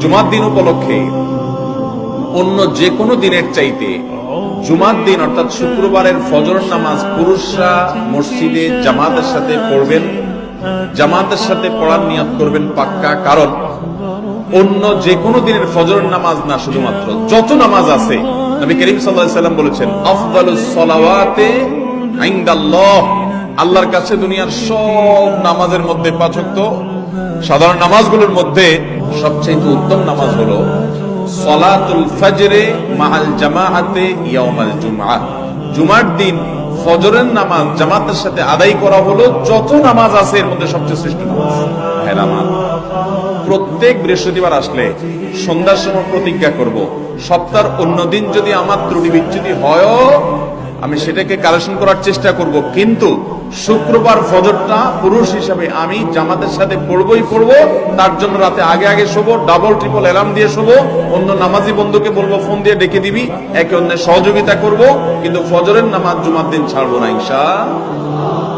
জুমার দিন উপলক্ষে অন্য যে কোনো দিনের চাইতে জুমার দিন অর্থাৎ শুক্রবারের ফজর নামাজ পুরুষরা মসজিদে জামাতের সাথে পড়বেন, জামাতের সাথে পড়ার নিয়ত করবেন পাক্কা। কারণ অন্য যে কোনো দিনের ফজর নামাজ না, শুধুমাত্র যত নামাজ আছে, নবী করিম সাল্লাল্লাহু আলাইহি সাল্লাম বলেছেন আফদালুস সালাওয়াতে ইনদাল্লাহ, আল্লাহর কাছে দুনিয়ার সব নামাজের মধ্যে 5 ওয়াক্ত সাধারণ নামাজগুলোর মধ্যে সবচেয়ে উত্তম নামাজ হলো সালাতুল ফজরে মাআল জামাআতে ইয়াউমাল জুমআহ। জুমার দিন ফজরের নামাজ জামাতের সাথে আদায় করা হলো যত নামাজ আছে এর মধ্যে সবচেয়ে শ্রেষ্ঠ নামাজ। প্রত্যেক বৃহস্পতিবার আসলে সন্ধ্যার সময় প্রতিজ্ঞা করব, সপ্তাহের অন্য দিন যদি আমার ত্রুটি বিচ্যুতি হয় আমি সেটাকে কারেকশন করার চেষ্টা করব, কিন্তু শুক্রবার ফজরটা পুরুষ হিসাবে আমি জামাতের সাথে পড়বই পড়বো। তার জন্য রাতে আগে আগে শোবো, ডাবল ট্রিপল অ্যালার্ম দিয়ে শোবো, অন্য নামাজি বন্ধুকে বলবো ফোন দিয়ে ডেকে দিবি, একে অন্যের সহযোগিতা করব, কিন্তু ফজরের নামাজ জুমার দিন ছাড়বো না ইনশাআল্লাহ।